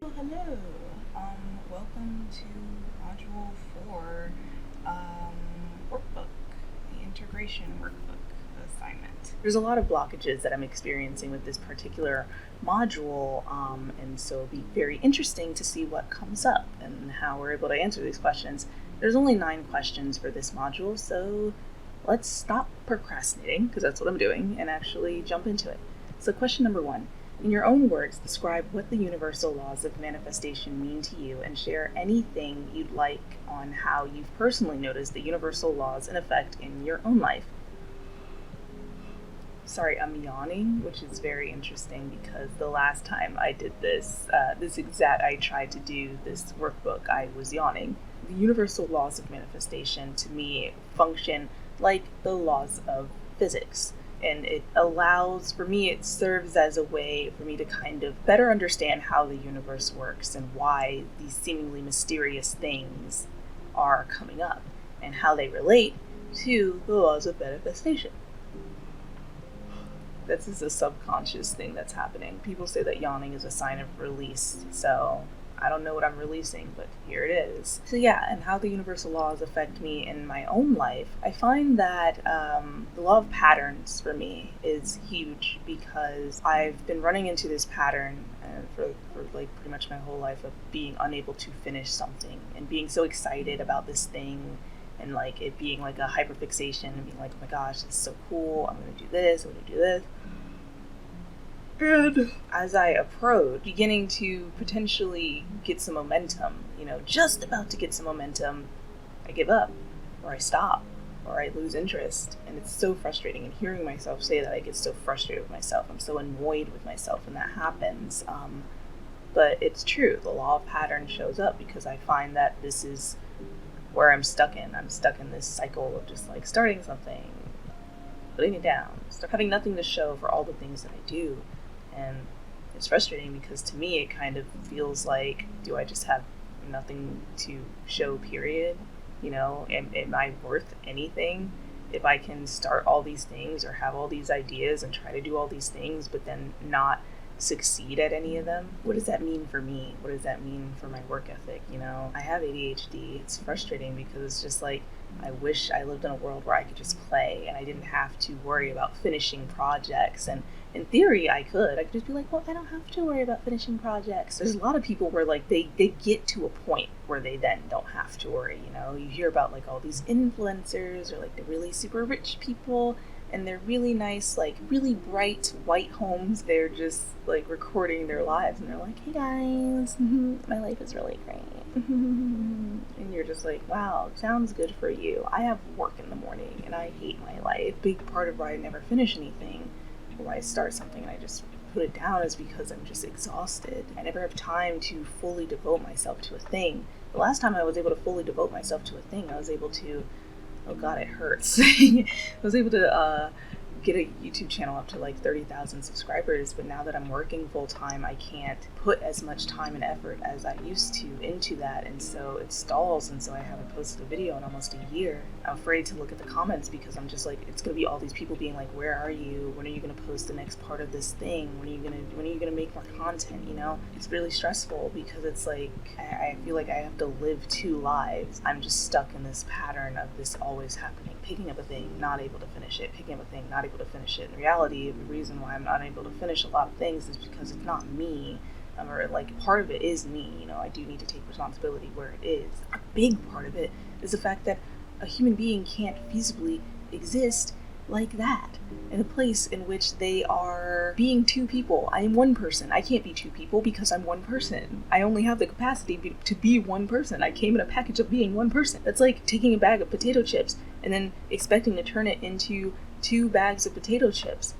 Well, hello. Welcome to Module 4, Workbook, the Integration Workbook assignment. There's a lot of blockages that I'm experiencing with this particular module, and so it'll be very interesting to see what comes up and how we're able to answer these questions. There's only 9 questions for this module, so let's stop procrastinating, because that's what I'm doing, and actually jump into it. So question number 1. In your own words, describe what the universal laws of manifestation mean to you and share anything you'd like on how you've personally noticed the universal laws in effect in your own life. Sorry, I'm yawning, which is very interesting because the last time I did this, I tried to do this workbook, I was yawning. The universal laws of manifestation to me function like the laws of physics. And it allows, for me, it serves as a way for me to kind of better understand how the universe works and why these seemingly mysterious things are coming up and how they relate to the laws of manifestation. This is a subconscious thing that's happening. People say that yawning is a sign of release, so I don't know what I'm releasing, but here it is. So yeah, and how the universal laws affect me in my own life. I find that the law of patterns for me is huge because I've been running into this pattern for like pretty much my whole life of being unable to finish something and being so excited about this thing and like it being like a hyperfixation and being like, oh my gosh, this is so cool, I'm gonna do this, I'm gonna do this. And as I approach, beginning to potentially get some momentum, just about to get some momentum, I give up, or I stop, or I lose interest. And it's so frustrating. And hearing myself say that, I get so frustrated with myself. I'm so annoyed with myself when that happens. But it's true. The law of pattern shows up because I find that this is where I'm stuck in. I'm stuck in this cycle of just like starting something, putting it down, having nothing to show for all the things that I do. And it's frustrating because to me it kind of feels like, do I just have nothing to show, period? Am I worth anything if I can start all these things or have all these ideas and try to do all these things but then not succeed at any of them? What does that mean for me? What does that mean for my work ethic? I have ADHD. It's frustrating because it's just like, I wish I lived in a world where I could just play and I didn't have to worry about finishing projects. And in theory, I could just be like, well, I don't have to worry about finishing projects. There's a lot of people where like they get to a point where they then don't have to worry. You hear about like all these influencers or like the really super rich people, and they're really nice, like really bright white homes. They're just like recording their lives and they're like, hey guys, my life is really great. And you're just like, wow, sounds good for you. I have work in the morning and I hate my life. Big part of why I never finish anything, or why I start something and I just put it down, is because I'm just exhausted. I never have time to fully devote myself to a thing. The last time I was able to fully devote myself to a thing, I was able to, oh god, it hurts. I was able to get a YouTube channel up to like 30,000 subscribers, but now that I'm working full time, I can't put as much time and effort as I used to into that, and so it stalls, and so I haven't posted a video in almost a year. I'm afraid to look at the comments because I'm just like, it's gonna be all these people being like, where are you? When are you gonna post the next part of this thing? When are you gonna make more content? It's really stressful because it's like I feel like I have to live 2 lives. I'm just stuck in this pattern of this always happening. Picking up a thing, not able to finish it, picking up a thing, not able to finish it. In reality, the reason why I'm not able to finish a lot of things is because it's not me, or like part of it is me. I do need to take responsibility where it is. A big part of it is the fact that a human being can't feasibly exist like that in a place in which they are being 2 people. I am 1 person. I can't be 2 people because I'm 1 person. I only have the capacity to be 1 person. I came in a package of being 1 person. That's like taking a bag of potato chips and then expecting to turn it into 2 bags of potato chips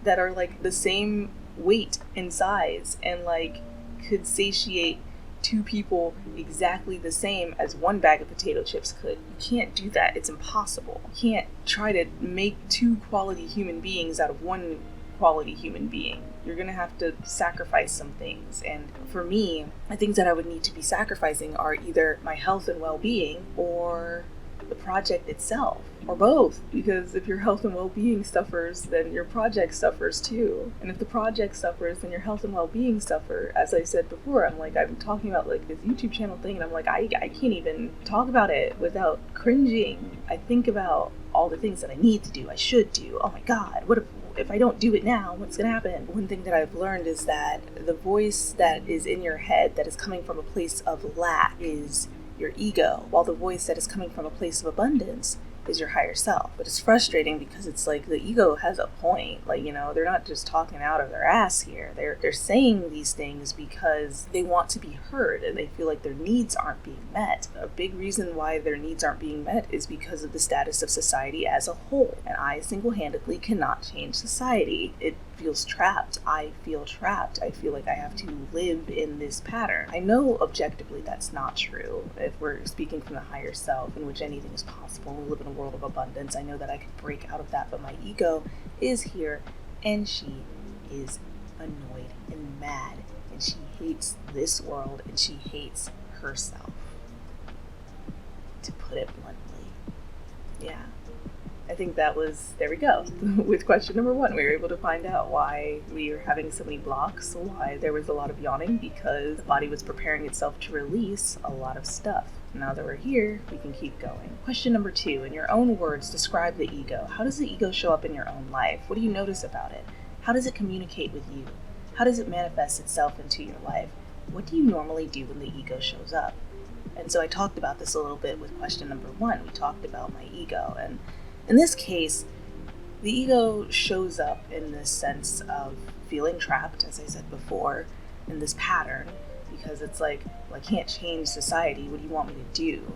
that are like the same weight and size and like could satiate 2 people exactly the same as 1 bag of potato chips could. You can't do that. It's impossible. You can't try to make 2 quality human beings out of 1 quality human being. You're gonna have to sacrifice some things. And for me, the things that I would need to be sacrificing are either my health and well-being or the project itself, or both, because if your health and well-being suffers, then your project suffers too. And if the project suffers, then your health and well-being suffer. As I said before, I'm talking about like this YouTube channel thing, and I'm like, I can't even talk about it without cringing. I think about all the things that I need to do, I should do. Oh my God, what if I don't do it now, what's going to happen? One thing that I've learned is that the voice that is in your head that is coming from a place of lack is your ego, while the voice that is coming from a place of abundance is your higher self. But it's frustrating because it's like the ego has a point. Like, they're not just talking out of their ass here. They're saying these things because they want to be heard and they feel like their needs aren't being met. A big reason why their needs aren't being met is because of the status of society as a whole. And I single-handedly cannot change society. It feels trapped. I feel trapped. I feel like I have to live in this pattern. I know objectively that's not true. If we're speaking from the higher self, in which anything is possible, we live in a world of abundance. I know that I could break out of that, but my ego is here, and she is annoyed and mad, and she hates this world, and she hates herself. To put it bluntly. Yeah. I think that was, there we go. With question number 1, we were able to find out why we were having so many blocks, why there was a lot of yawning, because the body was preparing itself to release a lot of stuff. Now that we're here, we can keep going. Question number 2, in your own words, describe the ego. How does the ego show up in your own life? What do you notice about it? How does it communicate with you? How does it manifest itself into your life? What do you normally do when the ego shows up? And so I talked about this a little bit with question number 1. We talked about my ego, and in this case, the ego shows up in this sense of feeling trapped, as I said before, in this pattern, because it's like, well, I can't change society. What do you want me to do?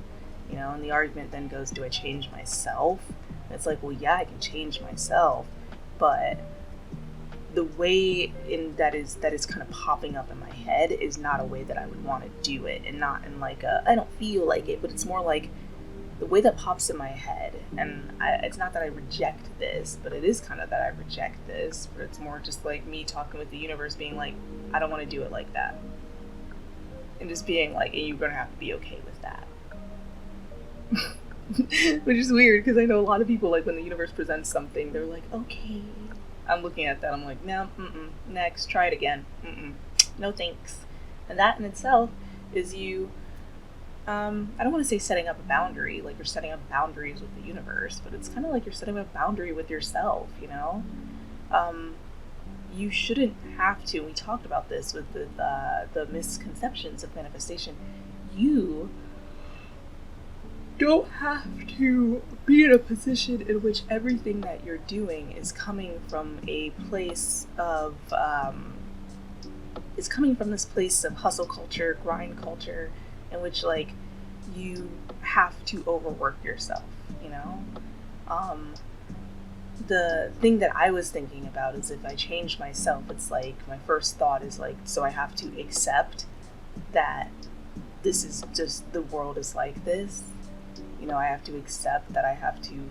And the argument then goes, do I change myself? And it's like, well, yeah, I can change myself, but the way that is kind of popping up in my head is not a way that I would want to do it, and not in like I don't feel like it, but it's more like the way that pops in my head. And it's not that I reject this, but it is kind of that I reject this, but it's more just like me talking with the universe being like, I don't want to do it like that, and just being like, and you're gonna have to be okay with that. Which is weird, because I know a lot of people, like when the universe presents something, they're like, okay. I'm looking at that, I'm like, no, next, try it again, no thanks. And that in itself is you, I don't want to say setting up a boundary, like you're setting up boundaries with the universe, but it's kind of like you're setting up a boundary with yourself, You shouldn't have to, and we talked about this with the misconceptions of manifestation, you don't have to be in a position in which everything that you're doing is coming from a place of, is coming from this place of hustle culture, grind culture, in which like you have to overwork yourself, The thing that I was thinking about is if I change myself, it's like my first thought is like, so I have to accept that this is just, the world is like this. I have to accept that I have to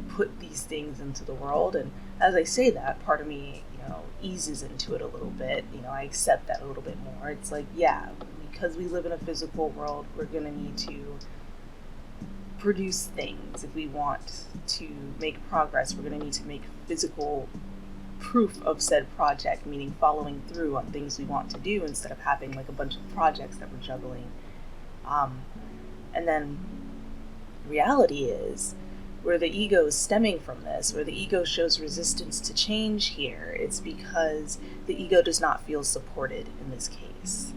put these things into the world. And as I say that, part of me, eases into it a little bit. I accept that a little bit more. It's like, yeah, because we live in a physical world, we're going to need to produce things. If we want to make progress, we're going to need to make physical proof of said project, meaning following through on things we want to do instead of having like a bunch of projects that we're juggling. And then reality is, where the ego is stemming from this, where the ego shows resistance to change here, it's because the ego does not feel supported in this case.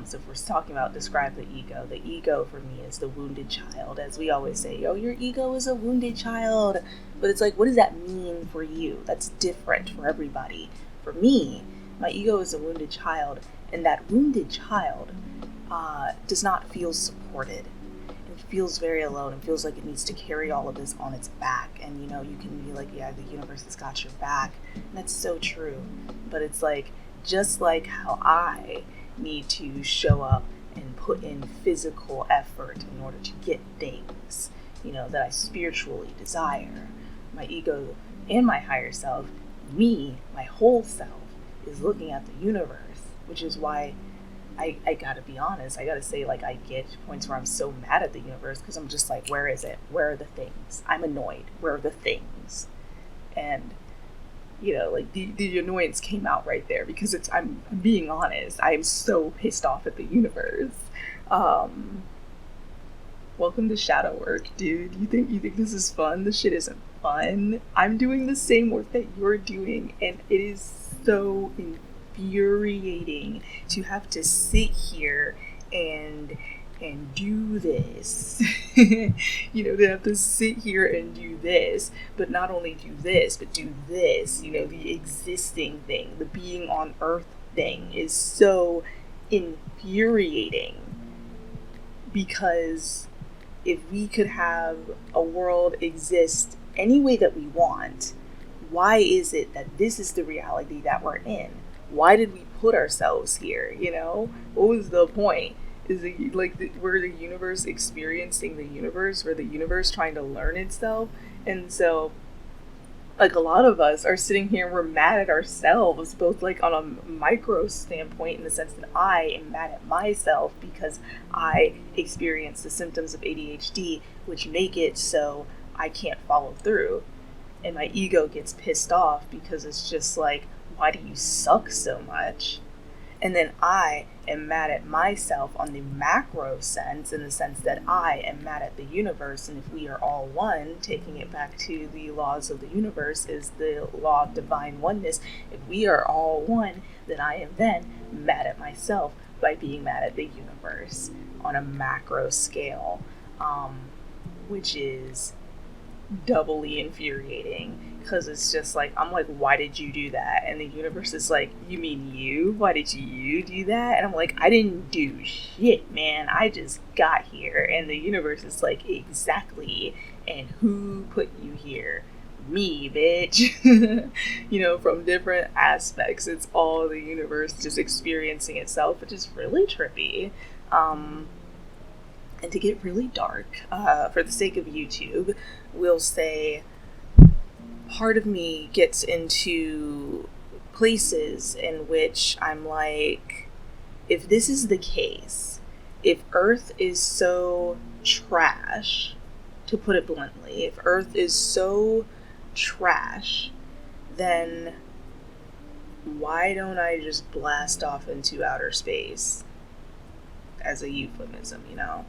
So if we're talking about describe the ego for me is the wounded child. As we always say, your ego is a wounded child. But it's like, what does that mean for you? That's different for everybody. For me, my ego is a wounded child, and that wounded child does not feel supported. Feels very alone and feels like it needs to carry all of this on its back. And you can be like, yeah, the universe has got your back, and that's so true. But it's like, just like how I need to show up and put in physical effort in order to get things that I spiritually desire, my ego and my higher self, me, my whole self, is looking at the universe, which is why I gotta be honest. I gotta say, like, I get to points where I'm so mad at the universe because I'm just like, where is it? Where are the things? I'm annoyed. Where are the things? And, you know, like, the annoyance came out right there because I'm being honest. I am so pissed off at the universe. Welcome to shadow work, dude. You think this is fun? This shit isn't fun. I'm doing the same work that you're doing, and it is so infuriating to have to sit here and do this. You know, to have to sit here and do this, but not only do this, but do this. You know, the existing thing, the being on Earth thing is so infuriating, because if we could have a world exist any way that we want, why is it that this is the reality that we're in? Why did we put ourselves here? You know, what was the point? Is it like we're the universe experiencing the universe? We're the universe trying to learn itself? And so, like, a lot of us are sitting here and we're mad at ourselves, both like on a micro standpoint, in the sense that I am mad at myself because I experience the symptoms of ADHD, which make it so I can't follow through. And my ego gets pissed off because it's just like, why do you suck so much? And then I am mad at myself on the macro sense, in the sense that I am mad at the universe. And if we are all one, taking it back to the laws of the universe, is the law of divine oneness. If we are all one, then I am then mad at myself by being mad at the universe on a macro scale, which is doubly infuriating, because it's just like, I'm like, why did you do that? And the universe is like, you mean you? Why did you do that? And I'm like, I didn't do shit, man. I just got here. And the universe is like, exactly. And who put you here? Me, bitch. You know, from different aspects, it's all the universe just experiencing itself, which is really trippy. And to get really dark, for the sake of YouTube, we'll say part of me gets into places in which I'm like, if this is the case, if Earth is so trash, to put it bluntly, if Earth is so trash, then why don't I just blast off into outer space? As a euphemism, you know?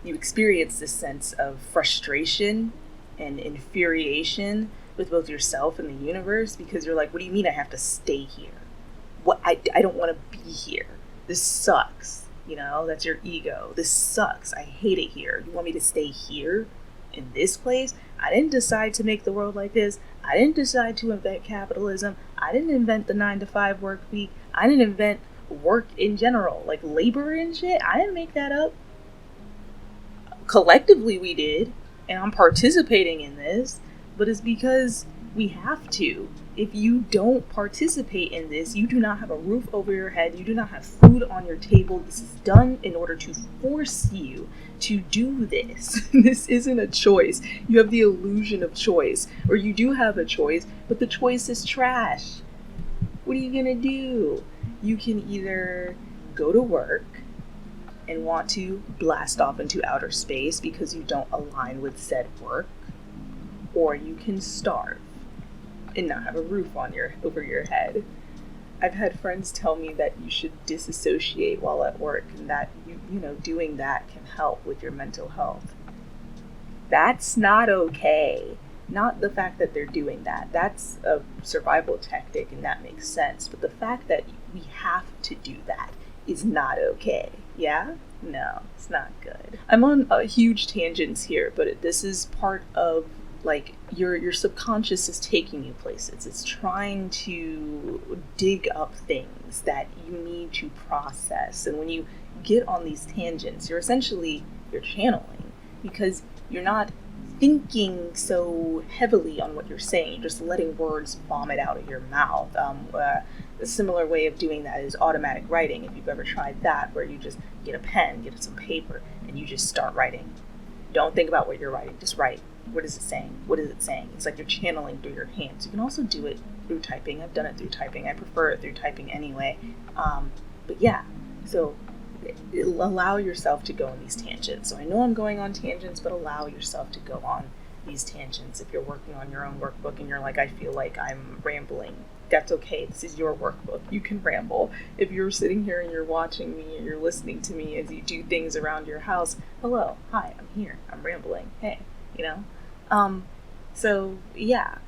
You experience this sense of frustration and infuriation with both yourself and the universe, because you're like, what do you mean I have to stay here? What, I don't want to be here. This sucks. You know, that's your ego. This sucks. I hate it here. You want me to stay here in this place? I didn't decide to make the world like this. I didn't decide to invent capitalism. I didn't invent the 9-to-5 work week. I didn't invent work in general, like labor and shit. I didn't make that up. Collectively we did, and I'm participating in this, but it's because we have to. If you don't participate in this, you do not have a roof over your head, you do not have food on your table. This is done in order to force you to do this. This isn't a choice. You have the illusion of choice, or you do have a choice, but the choice is trash. What are you gonna do? You can either go to work and want to blast off into outer space because you don't align with said work, or you can starve and not have a roof on over your head. I've had friends tell me that you should disassociate while at work, and that you know, doing that can help with your mental health. That's not okay. Not the fact that they're doing that. That's a survival tactic, and that makes sense. But the fact that we have to do that is not okay. Yeah? No, it's not good. I'm on huge tangents here, but this is part of, like, your subconscious is taking you places. It's trying to dig up things that you need to process. And when you get on these tangents, you're channeling, because you're not thinking so heavily on what you're saying. You're just letting words vomit out of your mouth. A similar way of doing that is automatic writing. If you've ever tried that, where you just get a pen, get some paper, and you just start writing. Don't think about what you're writing, just write. What is it saying? What is it saying? It's like you're channeling through your hands. You can also do it through typing. I've done it through typing. I prefer it through typing anyway. But yeah, so allow yourself to go on these tangents. So I know I'm going on tangents, but allow yourself to go on these tangents. If you're working on your own workbook and you're like, I feel like I'm rambling, that's okay. This is your workbook. You can ramble. If you're sitting here and you're watching me and you're listening to me as you do things around your house, hello, hi, I'm here. I'm rambling. Hey, you know? So yeah.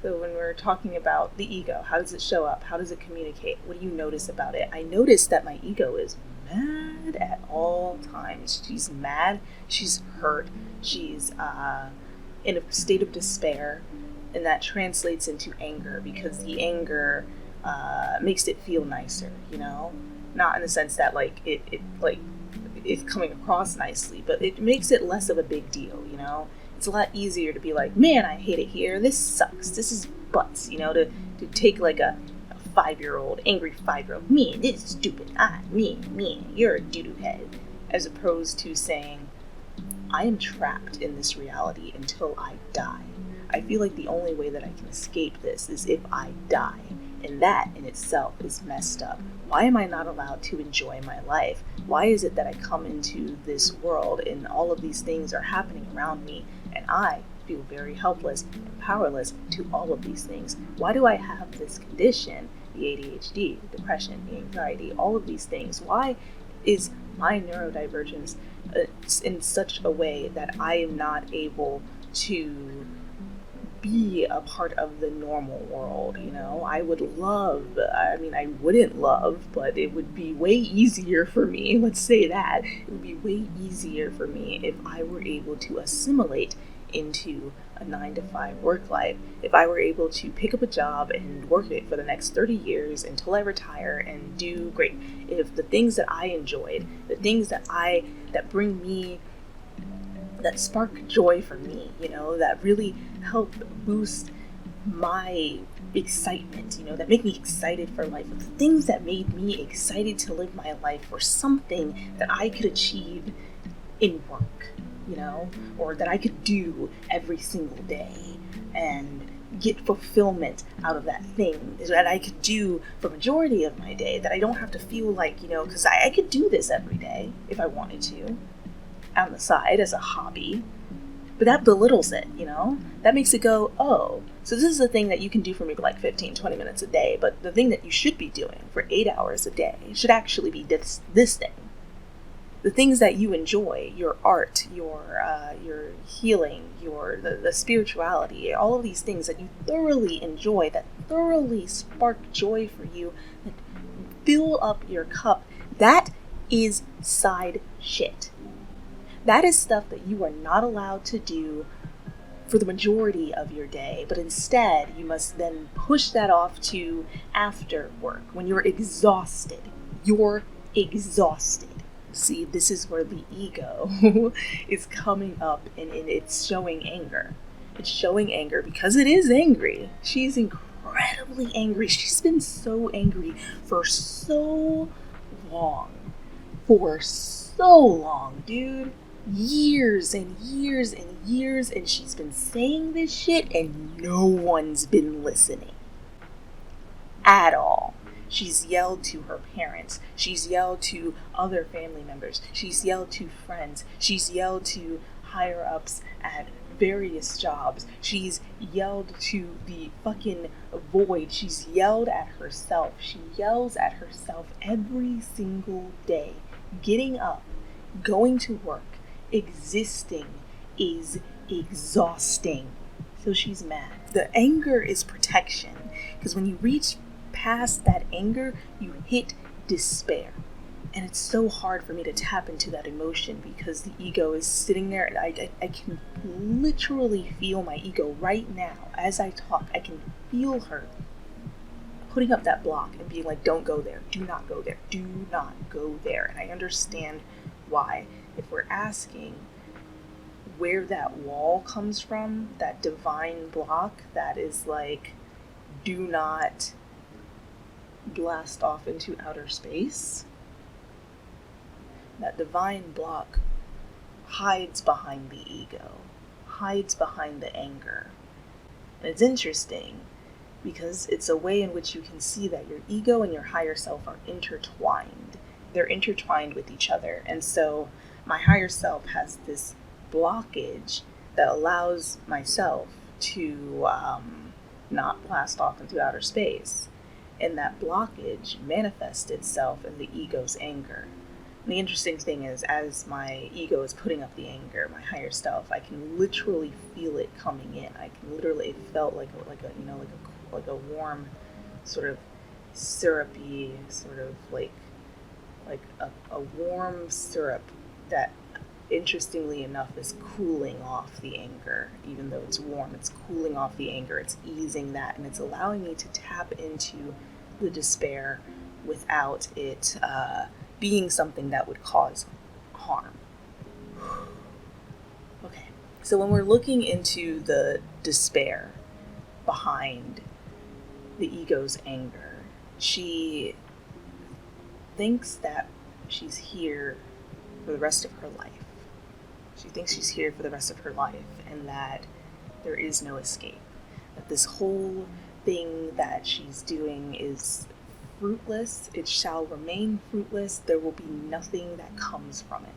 So when we're talking about the ego, how does it show up? How does it communicate? What do you notice about it? I notice that my ego is mad at all times. She's mad. She's hurt. She's in a state of despair. And that translates into anger, because the anger makes it feel nicer, you know? Not in the sense that like it it's coming across nicely, but it makes it less of a big deal, you know? It's a lot easier to be like, man, I hate it here. This sucks. This is butts, you know, to take like a 5-year-old, angry 5-year-old, me, this is stupid. Me, you're a doo-doo head. As opposed to saying, I am trapped in this reality until I die. I feel like the only way that I can escape this is if I die. And that in itself is messed up. Why am I not allowed to enjoy my life? Why is it that I come into this world and all of these things are happening around me and I feel very helpless and powerless to all of these things? Why do I have this condition, the ADHD, the depression, the anxiety, all of these things? Why is my neurodivergence in such a way that I am not able to be a part of the normal world, you know? I wouldn't love, but it would be way easier for me, let's say that. It would be way easier for me if I were able to assimilate into a 9-to-5 work life. If I were able to pick up a job and work it for the next 30 years until I retire and do great. If the things that I enjoyed, the things that bring me, that spark joy for me, you know, that really help boost my excitement, you know, that make me excited for life. The things that made me excited to live my life were something that I could achieve in work, you know, or that I could do every single day and get fulfillment out of that thing that I could do for majority of my day, that I don't have to feel like, you know, because I could do this every day if I wanted to, on the side as a hobby, but that belittles it, you know? That makes it go, oh, so this is a thing that you can do for maybe like 15, 20 minutes a day, but the thing that you should be doing for 8 hours a day should actually be this thing. The things that you enjoy, your art, your healing, the spirituality, all of these things that you thoroughly enjoy, that thoroughly spark joy for you, that fill up your cup, that is side shit. That is stuff that you are not allowed to do for the majority of your day, but instead you must then push that off to after work when you're exhausted. You're exhausted. See, this is where the ego is coming up and it's showing anger. It's showing anger because it is angry. She's incredibly angry. She's been so angry for so long. For so long, dude. Years and years and years, and she's been saying this shit and no one's been listening at all. She's yelled to her parents, she's yelled to other family members, she's yelled to friends, she's yelled to higher ups at various jobs, she's yelled to the fucking void, she's yelled at herself. She yells at herself every single day. Getting up, going to work, existing is exhausting. So she's mad. The anger is protection, because when you reach past that anger, you hit despair. And it's so hard for me to tap into that emotion because the ego is sitting there, and I can literally feel my ego right now as I talk. I can feel her putting up that block and being like, don't go there, do not go there, do not go there. And I understand why. If we're asking where that wall comes from, that divine block that is like, do not blast off into outer space, that divine block hides behind the ego, hides behind the anger. And it's interesting because it's a way in which you can see that your ego and your higher self are intertwined. They're intertwined with each other. And so my higher self has this blockage that allows myself to not blast off into outer space. And that blockage manifests itself in the ego's anger. And the interesting thing is, as my ego is putting up the anger, my higher self, I can literally feel it coming in. I can literally, it felt like a warm, sort of syrupy, sort of like a warm syrup that, interestingly enough, is cooling off the anger. Even though it's warm, it's cooling off the anger. It's easing that, and it's allowing me to tap into the despair without it being something that would cause harm. Okay, so when we're looking into the despair behind the ego's anger, she thinks that she's here for the rest of her life. She thinks she's here for the rest of her life, and that there is no escape. That this whole thing that she's doing is fruitless. It shall remain fruitless. There will be nothing that comes from it.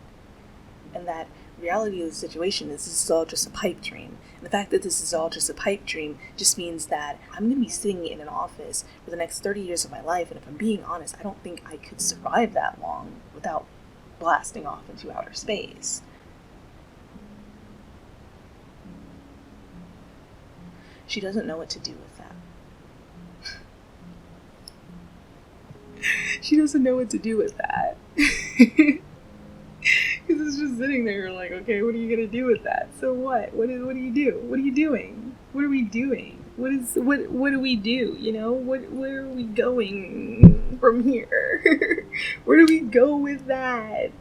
And that reality of the situation is this is all just a pipe dream. And the fact that this is all just a pipe dream just means that I'm going to be sitting in an office for the next 30 years of my life, and if I'm being honest, I don't think I could survive that long without blasting off into outer space. She doesn't know what to do with that. She doesn't know what to do with that. Because it's just sitting there like, okay, what are you going to do with that? So what? What do you do? What are you doing? What are we doing? What do we do? You know, where are we going from here? Where do we go with that?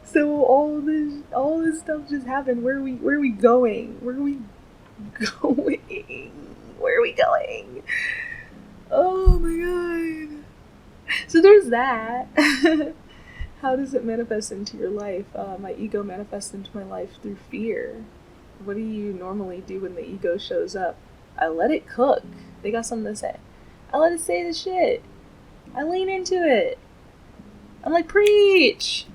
So all this stuff just happened. Where are we going? Where are we going? Where are we going? Oh my god. So there's that. How does it manifest into your life? My ego manifests into my life through fear. What do you normally do when the ego shows up? I let it cook. They got something to say. I let it say the shit. I lean into it. I'm like, preach!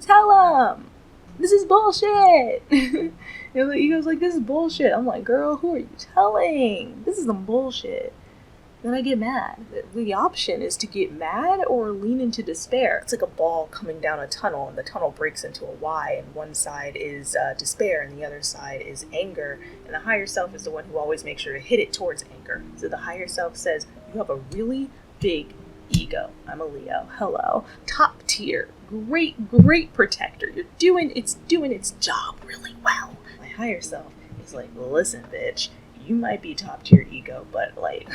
Tell them! This is bullshit! You know, the ego's like, this is bullshit. I'm like, girl, who are you telling? This is some bullshit. Then I get mad. The option is to get mad or lean into despair. It's like a ball coming down a tunnel, and the tunnel breaks into a Y, and one side is despair, and the other side is anger, and the higher self is the one who always makes sure to hit it towards anger. So the higher self says, you have a really big ego. I'm a Leo. Hello. Top tier. Great protector. It's doing its job really well. My higher self is like, listen, bitch, you might be top tier ego, but like...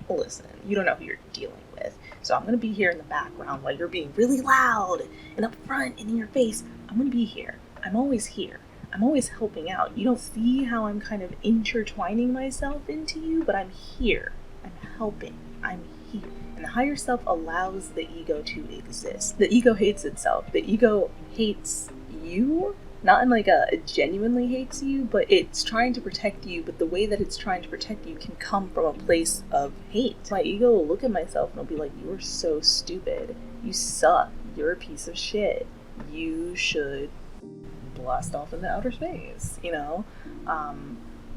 listen, you don't know who you're dealing with. So I'm going to be here in the background while you're being really loud and up front and in your face. I'm going to be here. I'm always here. I'm always helping out. You don't see how I'm kind of intertwining myself into you, but I'm here. I'm helping. I'm here. And the higher self allows the ego to exist. The ego hates itself. The ego hates you. Not in like it genuinely hates you, but it's trying to protect you, but the way that it's trying to protect you can come from a place of hate. My ego will look at myself and it'll be like, you are so stupid. You suck. You're a piece of shit. You should blast off into outer space, you know?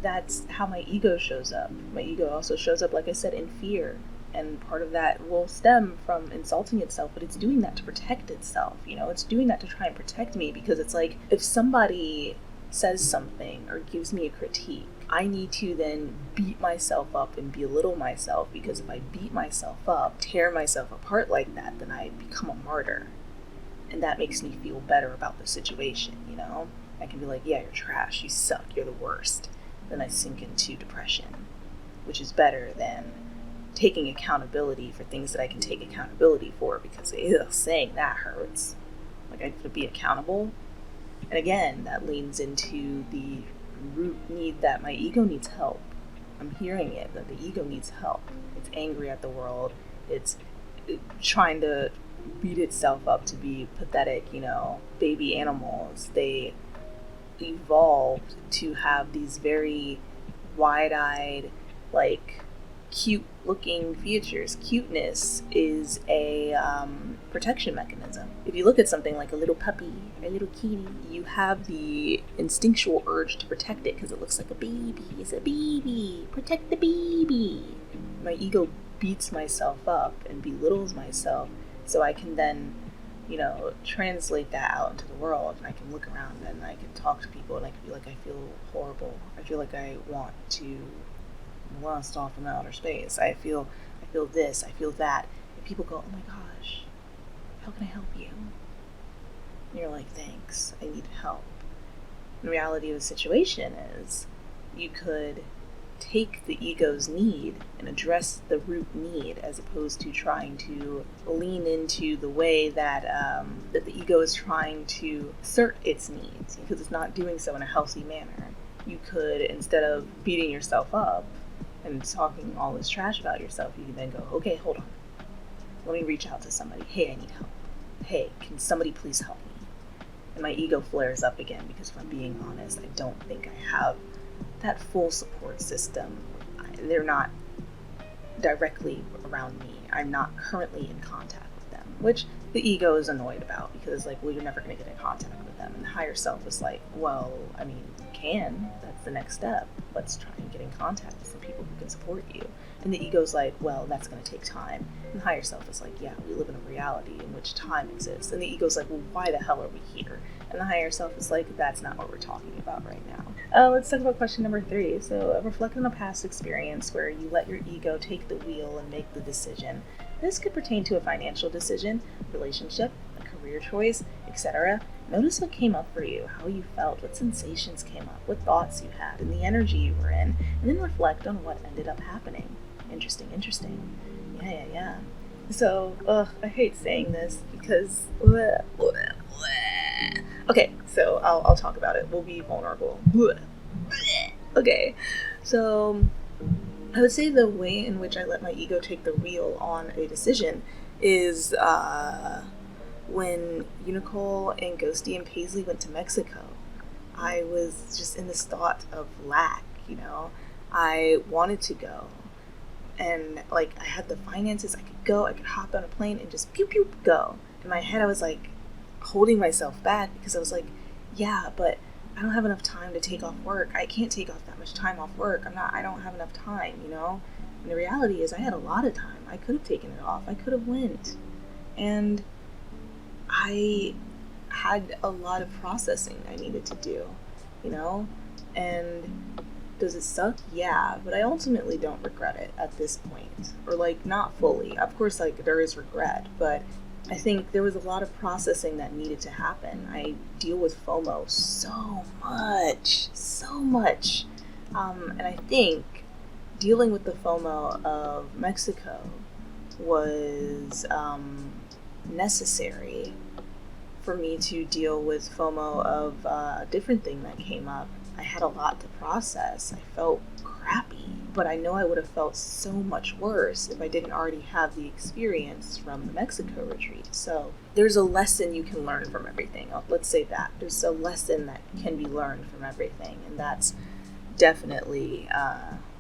That's how my ego shows up. My ego also shows up, like I said, in fear. And part of that will stem from insulting itself, but it's doing that to protect itself, you know? It's doing that to try and protect me, because it's like, if somebody says something or gives me a critique, I need to then beat myself up and belittle myself, because if I beat myself up, tear myself apart like that, then I become a martyr. And that makes me feel better about the situation, you know? I can be like, yeah, you're trash, you suck, you're the worst. Then I sink into depression, which is better than taking accountability for things that I can take accountability for, because saying that hurts. Like, I have to be accountable. And again, that leans into the root need that my ego needs help. I'm hearing it, that the ego needs help. It's angry at the world. It's trying to beat itself up to be pathetic, you know. Baby animals, they evolved to have these very wide-eyed, like, cute looking features. Cuteness is a protection mechanism. If you look at something like a little puppy, a little kitty, you have the instinctual urge to protect it because it looks like a baby. It's a baby. Protect the baby. My ego beats myself up and belittles myself so I can then, translate that out into the world, and I can look around and I can talk to people and I can be like, I feel horrible. I feel like I want to blast off in outer space. I feel this, I feel that. And people go, oh my gosh, how can I help you? And you're like, thanks, I need help. The reality of the situation is you could take the ego's need and address the root need as opposed to trying to lean into the way that that the ego is trying to assert its needs, because it's not doing so in a healthy manner. You could, instead of beating yourself up and talking all this trash about yourself, you can then go, okay, hold on. Let me reach out to somebody. Hey, I need help. Hey, can somebody please help me? And my ego flares up again because, if I'm being honest, I don't think I have that full support system. They're not directly around me. I'm not currently in contact with them, which the ego is annoyed about because, like, well, you're never going to get in contact with them. And the higher self is like, well, I mean, you can. That's the next step. Let's try and get in contact with some people who can support you. And the ego's like, well, that's going to take time. And the higher self is like, yeah, we live in a reality in which time exists. And the ego's like, well, why the hell are we here? And the higher self is like, that's not what we're talking about right now. Let's talk about question number 3. So reflect on a past experience where you let your ego take the wheel and make the decision. This could pertain to a financial decision, relationship, a career choice, etc. Notice what came up for you, how you felt, what sensations came up, what thoughts you had, and the energy you were in, and then reflect on what ended up happening. Interesting. Yeah. So, I hate saying this because... Okay, so I'll talk about it. We'll be vulnerable. Okay, so I would say the way in which I let my ego take the wheel on a decision is when Unicult and Ghosty and Paisley went to Mexico. I was just in this thought of lack, I wanted to go. And, like, I had the finances, I could go, I could hop on a plane and just pew pew go. In my head, I was, like, holding myself back because I was like, yeah, but I don't have enough time to take off work. I can't take off that much time off work. I don't have enough time, And the reality is I had a lot of time. I could have taken it off. I could have went. And I had a lot of processing I needed to do, And does it suck? Yeah, but I ultimately don't regret it at this point. Or, like, not fully. Of course, like, there is regret, but I think there was a lot of processing that needed to happen. I deal with FOMO so much. And I think dealing with the FOMO of Mexico was necessary for me to deal with FOMO of a different thing that came up. I had a lot to process. I felt crappy, but I know I would have felt so much worse if I didn't already have the experience from the Mexico retreat. So there's a lesson you can learn from everything. Let's say that. There's a lesson that can be learned from everything, and that's definitely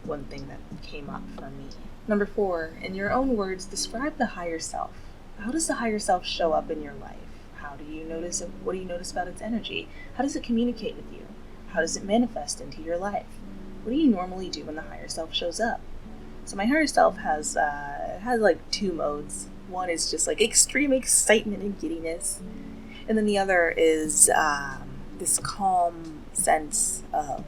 one thing that came up for me. Number 4, in your own words, describe the higher self. How does the higher self show up in your life? How do you notice it? What do you notice about its energy? How does it communicate with you? How does it manifest into your life? What do you normally do when the higher self shows up? So my higher self has like 2 modes. One is just like extreme excitement and giddiness. And then the other is this calm sense of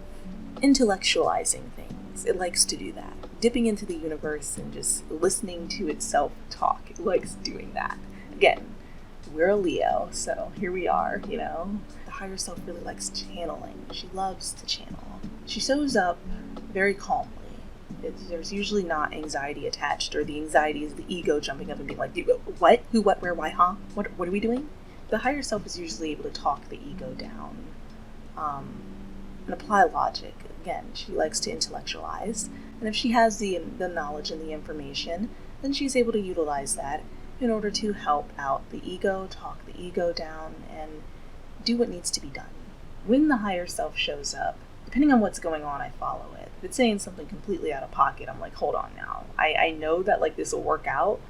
intellectualizing things. It likes to do that. Dipping into the universe and just listening to itself talk. It likes doing that. Again, we're a Leo, so here we are, The higher self really likes channeling. She loves to channel. She shows up very calmly. There's usually not anxiety attached, or the anxiety is the ego jumping up and being like, what? Who, what, where, why, huh? What are we doing? The higher self is usually able to talk the ego down and apply logic. Again, she likes to intellectualize. And if she has the knowledge and the information, then she's able to utilize that in order to help out the ego, talk the ego down, and do what needs to be done. When the higher self shows up, depending on what's going on, I follow it. If it's saying something completely out of pocket, I'm like, hold on now. I know that like this will work out,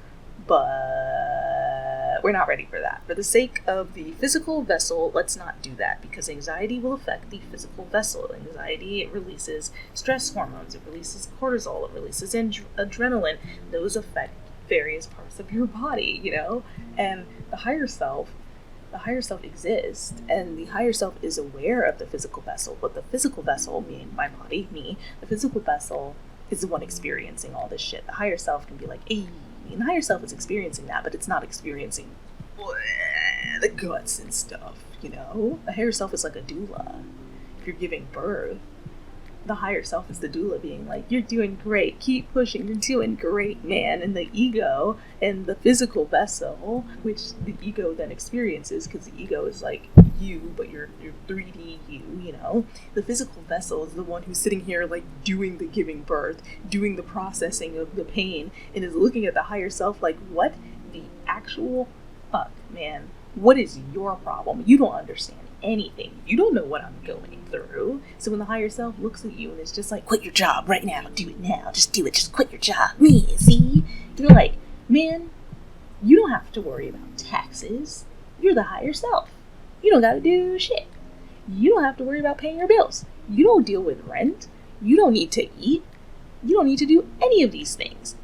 but we're not ready for that. For the sake of the physical vessel, let's not do that, because anxiety will affect the physical vessel. Anxiety, it releases stress hormones, it releases cortisol, it releases adrenaline. Those affect various parts of your body, you know? And the higher self exists, and the higher self is aware of the physical vessel, but the physical vessel, meaning my body, me, the physical vessel is the one experiencing all this shit. The higher self can be like, hey, and the higher self is experiencing that, but it's not experiencing the guts and stuff, you know? The higher self is like a doula. If you're giving birth, the higher self is the doula being like, you're doing great, keep pushing, you're doing great, man. And the ego and the physical vessel, which the ego then experiences, because the ego is like you, but you're 3D you know? The physical vessel is the one who's sitting here like doing the giving birth, doing the processing of the pain, and is looking at the higher self like, what the actual fuck, man? What is your problem? You don't understand anything. You don't know what I'm going through. So when the higher self looks at you and it's just like, quit your job right now, do it now, just do it, just quit your job, me, see? You're like, man, you don't have to worry about taxes. You're the higher self. You don't gotta do shit. You don't have to worry about paying your bills. You don't deal with rent. You don't need to eat. You don't need to do any of these things.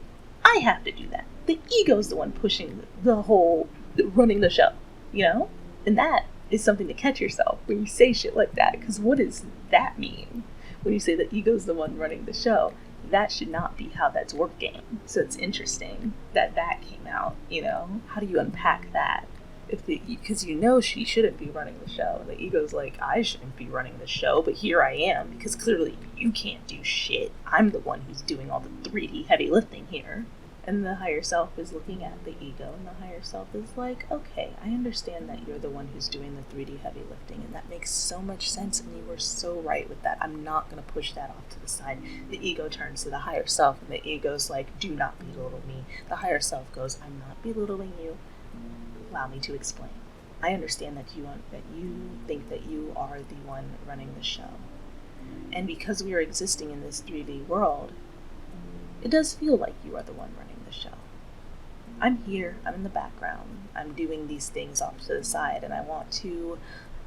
I have to do that. The ego's the one pushing the whole, running the show, you know? And that is something to catch yourself when you say shit like that, because what does that mean? When you say the ego's the one running the show, that should not be how that's working. So it's interesting that that came out, you know? How do you unpack that? Because you know she shouldn't be running the show. The ego's like, I shouldn't be running the show, but here I am, because clearly you can't do shit. I'm the one who's doing all the 3D heavy lifting here. And the higher self is looking at the ego, and the higher self is like, okay, I understand that you're the one who's doing the 3D heavy lifting, and that makes so much sense, and you were so right with that. I'm not going to push that off to the side. The ego turns to the higher self, and the ego's like, do not belittle me. The higher self goes, I'm not belittling you. Allow me to explain. I understand that you think that you are the one running the show. And because we are existing in this 3D world, it does feel like you are the one running the show. I'm here, I'm in the background, I'm doing these things off to the side, and I want to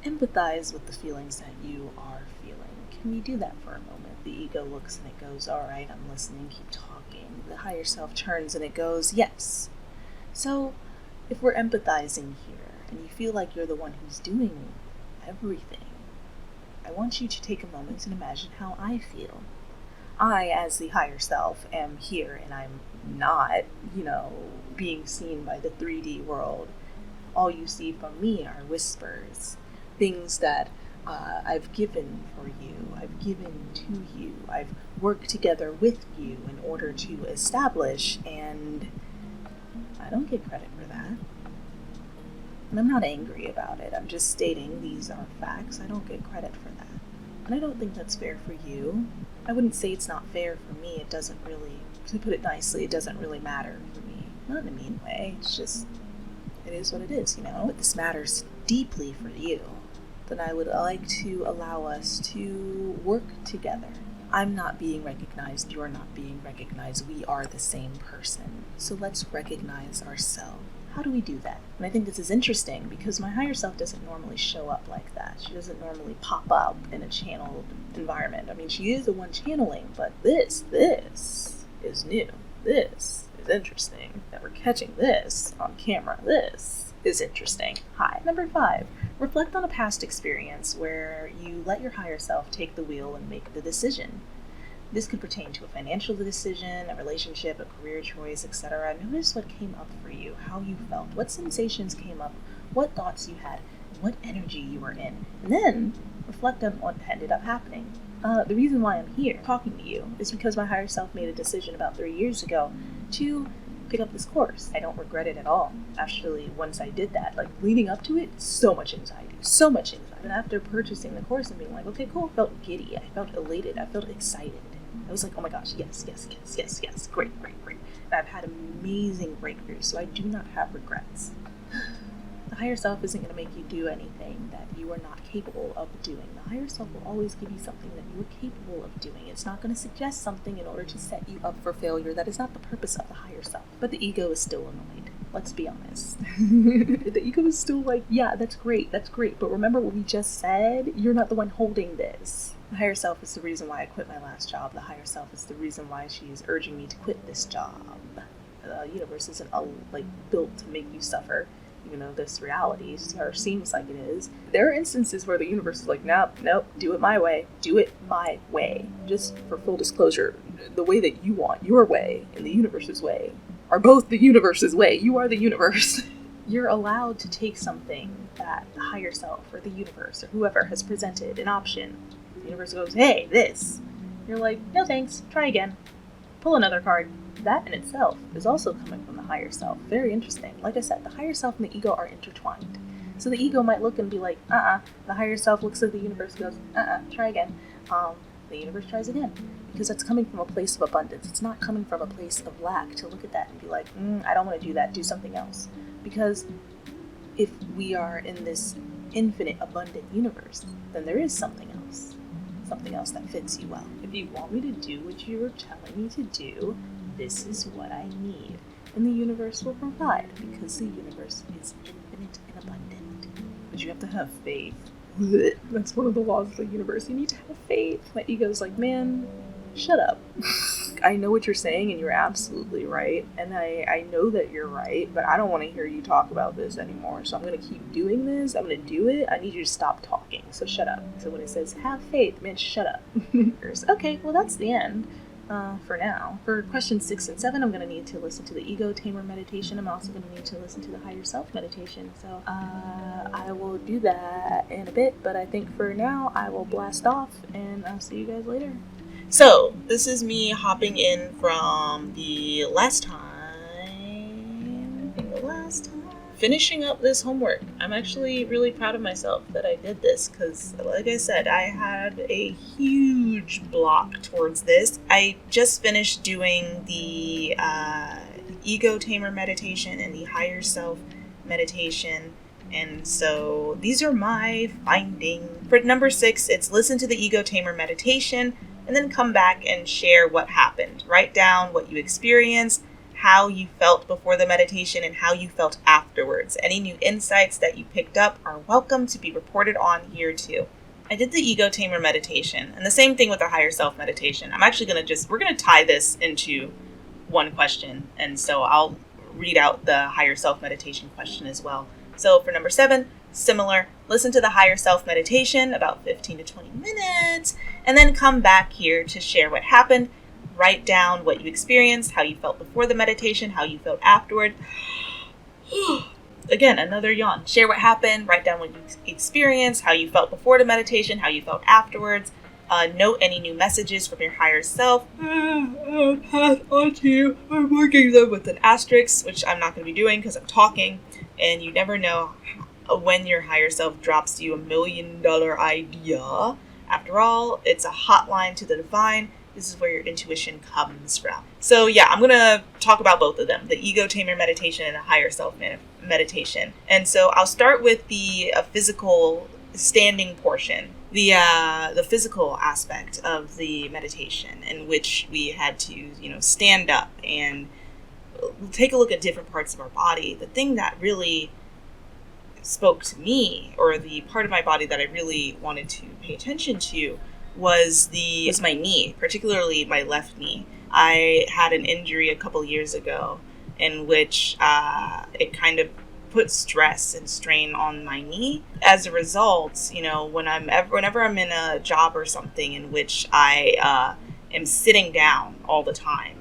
empathize with the feelings that you are feeling. Can we do that for a moment? The ego looks and it goes, all right, I'm listening, keep talking. The higher self turns and it goes, yes. So if we're empathizing here, and you feel like you're the one who's doing everything, I want you to take a moment and imagine how I feel. I, as the higher self, am here, and I'm not, being seen by the 3D world. All you see from me are whispers, things that I've given for you, I've given to you, I've worked together with you in order to establish, and I don't get credit for that. And I'm not angry about it. I'm just stating these are facts. I don't get credit for that. And I don't think that's fair for you. I wouldn't say it's not fair for me. It doesn't really, to put it nicely, it doesn't really matter for me. Not in a mean way. It's just, it is what it is, But this matters deeply for you. Then I would like to allow us to work together. I'm not being recognized. You're not being recognized. We are the same person. So let's recognize ourselves. How do we do that? And I think this is interesting because my higher self doesn't normally show up like that. She doesn't normally pop up in a channeled environment. I mean, she is the one channeling, but this is new. This is interesting. That we're catching this on camera. This is interesting. Hi. Number 5, reflect on a past experience where you let your higher self take the wheel and make the decision. This could pertain to a financial decision, a relationship, a career choice, etc. Notice what came up for you, how you felt, what sensations came up, what thoughts you had, what energy you were in, and then reflect on what ended up happening. The reason why I'm here talking to you is because my higher self made a decision about 3 years ago to pick up this course. I don't regret it at all. Actually, once I did that, leading up to it, so much anxiety. And after purchasing the course and being like, okay, cool, I felt giddy, I felt elated, I felt excited. I was like, oh my gosh, yes, great. And I've had amazing breakthroughs, so I do not have regrets. The higher self isn't going to make you do anything that you are not capable of doing. The higher self will always give you something that you are capable of doing. It's not going to suggest something in order to set you up for failure. That is not the purpose of the higher self. But the ego is still annoyed. Let's be honest. The ego is still like, yeah, that's great. But remember what we just said? You're not the one holding this. The higher self is the reason why I quit my last job. The higher self is the reason why she's urging me to quit this job. The universe isn't built to make you suffer, even though this reality seems like it is. There are instances where the universe is like, nope, do it my way. Do it my way. Just for full disclosure, the way that you want your way and the universe's way are both the universe's way. You are the universe. You're allowed to take something that the higher self or the universe or whoever has presented, an option. The universe goes, hey, this. You're like, no thanks, try again. Pull another card. That in itself is also coming from the higher self. Very interesting. Like I said, the higher self and the ego are intertwined. So the ego might look and be like, The higher self looks at the universe and goes, try again. The universe tries again. Because that's coming from a place of abundance. It's not coming from a place of lack to look at that and be like, I don't want to do that. Do something else. Because if we are in this infinite, abundant universe, then there is something else. Something else that fits you well. If you want me to do what you were telling me to do, this is what I need. And the universe will provide, because the universe is infinite and abundant. But you have to have faith. That's one of the laws of the universe. You need to have faith. My ego's like, man, shut up. I know what you're saying, and you're absolutely right. And I know that you're right, but I don't want to hear you talk about this anymore. So I'm going to keep doing this. I'm going to do it. I need you to stop talking. So shut up. So when it says have faith, man, shut up. Okay, well, that's the end. For now. For questions 6 and 7, I'm going to need to listen to the Ego Tamer meditation. I'm also going to need to listen to the Higher Self meditation. So I will do that in a bit, but I think for now I will blast off, and I'll see you guys later. So, this is me hopping in from the last time, finishing up this homework. I'm actually really proud of myself that I did this, because like I said, I had a huge block towards this. I just finished doing the Ego Tamer meditation and the Higher Self meditation, and so these are my findings. For number 6, it's listen to the Ego Tamer meditation, and then come back and share what happened. Write down what you experienced, how you felt before the meditation, and how you felt afterwards. Any new insights that you picked up are welcome to be reported on here too. I did the Ego Tamer meditation, and the same thing with the Higher Self meditation. I'm actually we're going to tie this into one question, and so I'll read out the Higher Self meditation question as well. So for number 7, similar, listen to the Higher Self meditation, about 15 to 20 minutes, and then come back here to share what happened. Write down what you experienced, how you felt before the meditation, how you felt afterward. Again, another yawn. Share what happened, write down what you experienced, how you felt before the meditation, how you felt afterwards. Note any new messages from your higher self. I'll pass on to you. I'm marking them with an asterisk, which I'm not going to be doing because I'm talking, and you never know when your higher self drops you $1 million idea. After all, it's a hotline to the divine. This is where your intuition comes from. So yeah, I'm going to talk about both of them, the Ego Tamer meditation and the Higher Self meditation. And so I'll start with the physical standing portion, the physical aspect of the meditation, in which we had to, stand up and take a look at different parts of our body. The thing that really spoke to me, or the part of my body that I really wanted to pay attention to, was my knee, particularly my left knee. I had an injury a couple years ago in which it kind of put stress and strain on my knee. As a result, whenever I'm in a job or something in which I am sitting down all the time,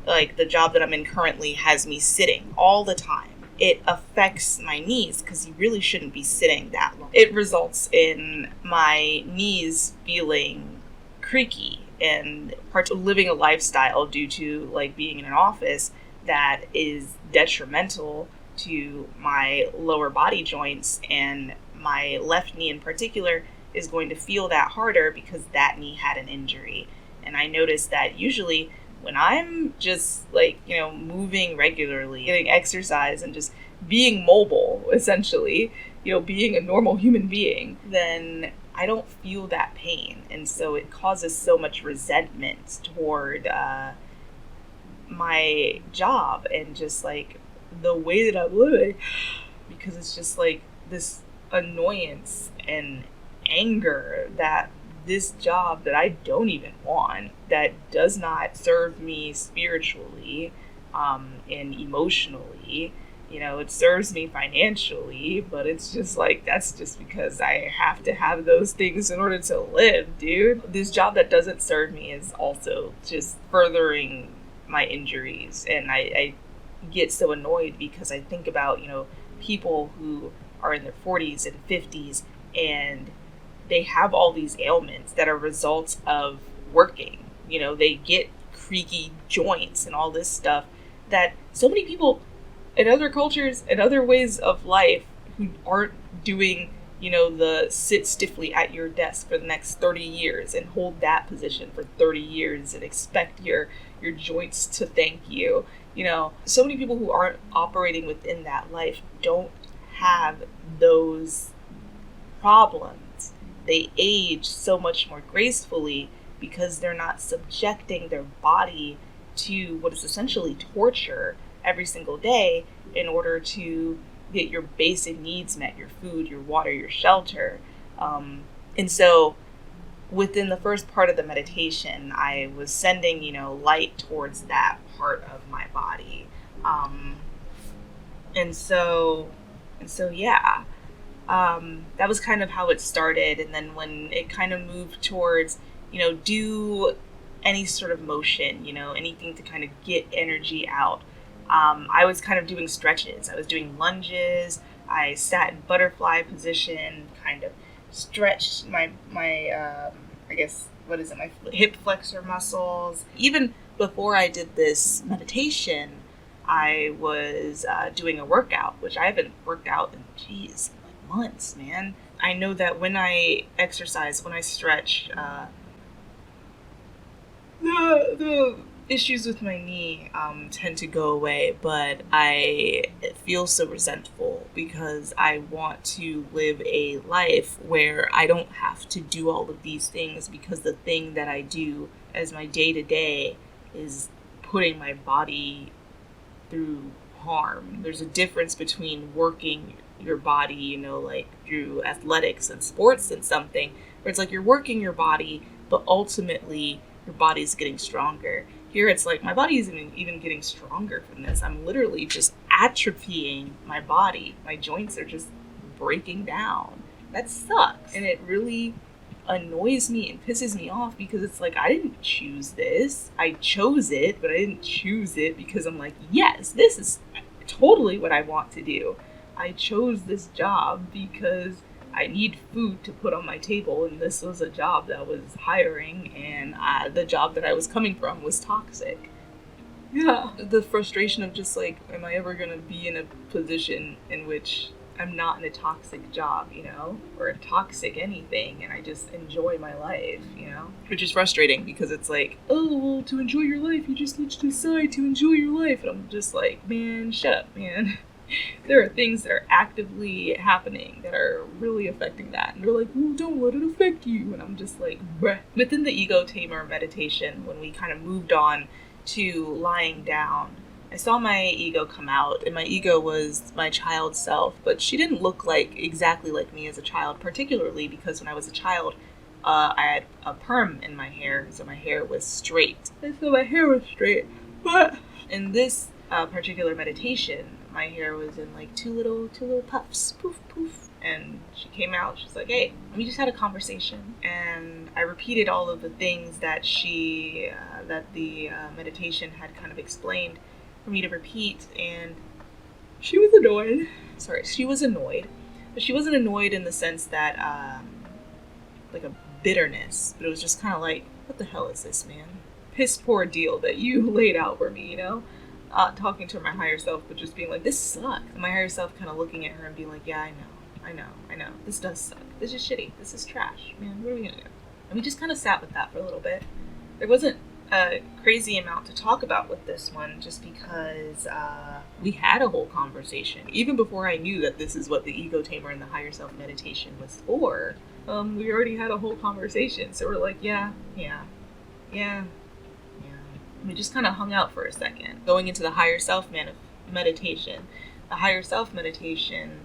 like the job that I'm in currently has me sitting all the time. It affects my knees because you really shouldn't be sitting that long. It results in my knees feeling creaky and living a lifestyle due to being in an office that is detrimental to my lower body joints, and my left knee in particular is going to feel that harder because that knee had an injury. And I noticed that usually when I'm just moving regularly, getting exercise and just being mobile, essentially, being a normal human being, then I don't feel that pain. And so it causes so much resentment toward my job and just like the way that I'm living, because it's just like this annoyance and anger that this job that I don't even want, that does not serve me spiritually and emotionally, it serves me financially, but it's just like, that's just because I have to have those things in order to live, dude. This job that doesn't serve me is also just furthering my injuries. And I get so annoyed because I think about, people who are in their 40s and 50s and they have all these ailments that are results of working. They get creaky joints and all this stuff that so many people in other cultures and other ways of life who aren't doing, the sit stiffly at your desk for the next 30 years and hold that position for 30 years and expect your joints to thank you. So many people who aren't operating within that life don't have those problems. They age so much more gracefully because they're not subjecting their body to what is essentially torture every single day in order to get your basic needs met, your food, your water, your shelter. And so within the first part of the meditation, I was sending, light towards that part of my body. And so yeah, that was kind of how it started. And then when it kind of moved towards, do any sort of motion, anything to kind of get energy out. I was kind of doing stretches. I was doing lunges. I sat in butterfly position, kind of stretched my I guess, what is it, my hip flexor muscles. Even before I did this meditation, I was doing a workout, which I haven't worked out in, like months, man. I know that when I exercise, when I stretch, the issues with my knee tend to go away, but I feel so resentful because I want to live a life where I don't have to do all of these things, because the thing that I do as my day-to-day is putting my body through harm. There's a difference between working your body, like through athletics and sports and something, where it's like you're working your body, but ultimately your body's getting stronger. Here it's like my body isn't even getting stronger from this. I'm literally just atrophying my body. My joints are just breaking down. That sucks. And it really annoys me and pisses me off because it's like, I didn't choose this. I chose it, but I didn't choose it because I'm like, yes, this is totally what I want to do. I chose this job because I need food to put on my table, and this was a job that was hiring, and the job that I was coming from was toxic. Yeah. The frustration of just like, am I ever going to be in a position in which I'm not in a toxic job, or a toxic anything, and I just enjoy my life, Which is frustrating because it's like, oh, well, to enjoy your life, you just need to decide to enjoy your life. And I'm just like, man, shut up, man. There are things that are actively happening that are really affecting that. And they're like, well, don't let it affect you. And I'm just like, bruh. Within the ego tamer meditation, when we kind of moved on to lying down, I saw my ego come out, and my ego was my child self, but she didn't look exactly like me as a child, particularly because when I was a child, I had a perm in my hair, so my hair was straight. And so my hair was straight, but in this particular meditation, my hair was in like two little puffs, poof, poof. And she came out, she's like, hey, we just had a conversation. And I repeated all of the things that that the meditation had kind of explained for me to repeat. And she was annoyed. She was annoyed. But she wasn't annoyed in the sense that, like a bitterness. But it was just kind of like, what the hell is this, man? Piss poor deal that you laid out for me, talking to my higher self, but just being like, this sucks. And my higher self kind of looking at her and being like, yeah, I know. This does suck. This is shitty. This is trash. Man, what are we going to do? And we just kind of sat with that for a little bit. There wasn't a crazy amount to talk about with this one, just because we had a whole conversation even before I knew that this is what the ego tamer and the higher self meditation was for. We already had a whole conversation, so we're like, yeah. We just kind of hung out for a second. Going into the higher self meditation, the higher self meditation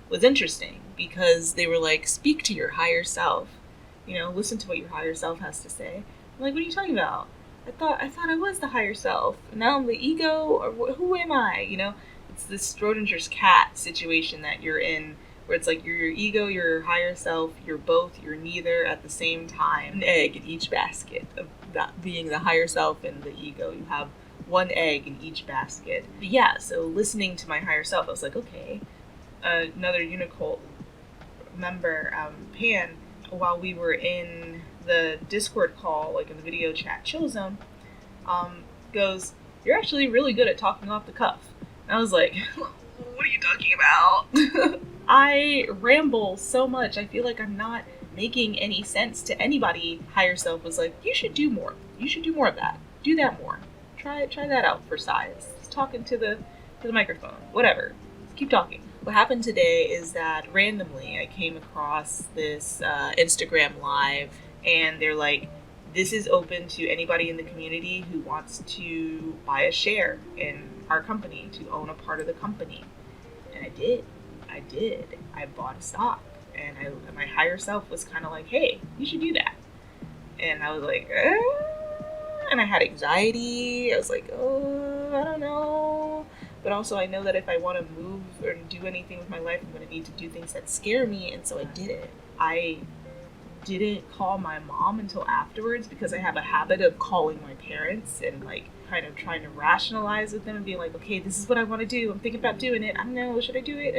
was interesting because they were like, speak to your higher self. Listen to what your higher self has to say. I'm like, what are you talking about? I thought I was the higher self. Now I'm the ego, or who am I? It's this Schrodinger's cat situation that you're in, where it's like you're your ego, you're your higher self, you're both, you're neither at the same time. An egg in each basket of that being the higher self and the ego. You have one egg in each basket. But yeah, so listening to my higher self, I was like, okay. Another Unicult member, Pan, while we were in the Discord call, like in the video chat chill zone, goes, you're actually really good at talking off the cuff. And I was like, what are you talking about? I ramble so much. I feel like I'm not making any sense to anybody. Higher self was like, you should do more. You should do more of that. Do that more. Try that out for size. Just talking to the microphone. Whatever. Just keep talking. What happened today is that randomly I came across this Instagram live, and they're like, this is open to anybody in the community who wants to buy a share in our company, to own a part of the company. And I did. I bought a stock, and my higher self was kind of like, hey, you should do that. And I was like, and I had anxiety. I was like, oh, I don't know. But also I know that if I want to move or do anything with my life, I'm going to need to do things that scare me. And so I did it. I didn't call my mom until afterwards, because I have a habit of calling my parents and like kind of trying to rationalize with them and being like, okay, this is what I want to do. I'm thinking about doing it. I don't know. Should I do it?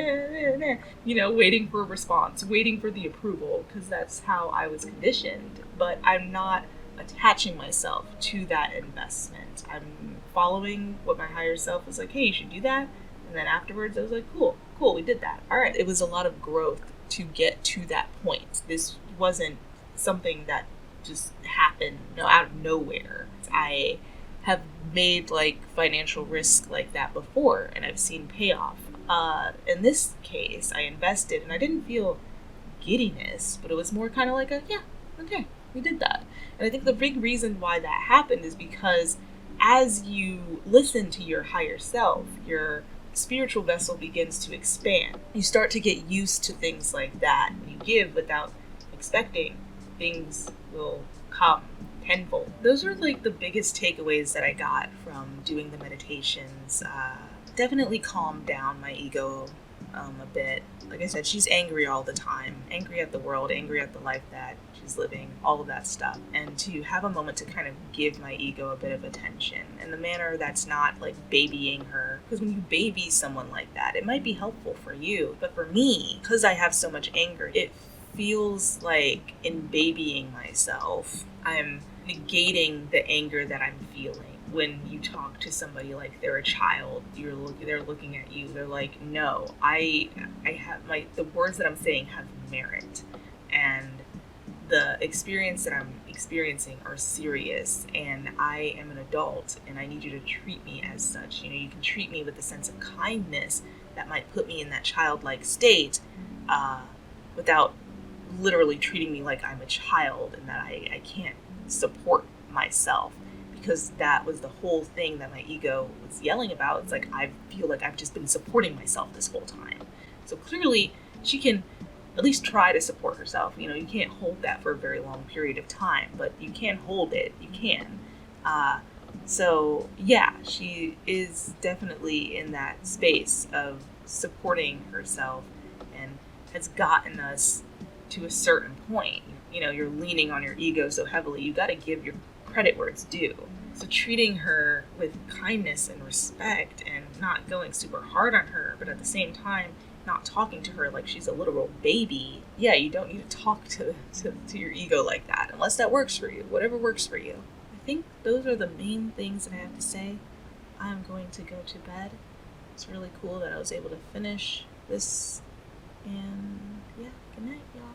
Waiting for a response, waiting for the approval, because that's how I was conditioned. But I'm not attaching myself to that investment. I'm following what my higher self was like, hey, you should do that. And then afterwards I was like, cool, we did that. All right. It was a lot of growth to get to that point. This wasn't something that just happened out of nowhere. I have made like financial risk like that before, and I've seen payoff. In this case, I invested and I didn't feel giddiness, but it was more kind of like okay, we did that. And I think the big reason why that happened is because as you listen to your higher self, your spiritual vessel begins to expand. You start to get used to things like that. When you give without expecting, things will come tenfold. Those are like the biggest takeaways that I got from doing the meditations. Definitely calmed down my ego a bit. Like I said, she's angry all the time, angry at the world, angry at the life that she's living, all of that stuff. And to have a moment to kind of give my ego a bit of attention in the manner that's not like babying her. Because when you baby someone like that, it might be helpful for you. But for me, because I have so much anger, it feels like in babying myself, I'm negating the anger that I'm feeling. When you talk to somebody like they're a child, they're looking at you, they're like, no, I have the words that I'm saying have merit, and the experience that I'm experiencing are serious, and I am an adult, and I need you to treat me as such. You can treat me with a sense of kindness that might put me in that childlike state, without literally treating me like I'm a child and that I can't support myself. Because that was the whole thing that my ego was yelling about. It's like, I feel like I've just been supporting myself this whole time. So clearly, she can at least try to support herself. You can't hold that for a very long period of time, but you can hold it. You can. So yeah, she is definitely in that space of supporting herself and has gotten us to a certain point. You're leaning on your ego so heavily. You got to give your credit where it's due. So treating her with kindness and respect and not going super hard on her, but at the same time not talking to her like she's a literal baby. Yeah, you don't need to talk to your ego like that unless that works for you. Whatever works for you. I think those are the main things that I have to say. I'm going to go to bed. It's really cool that I was able to finish this. And yeah, good night, y'all.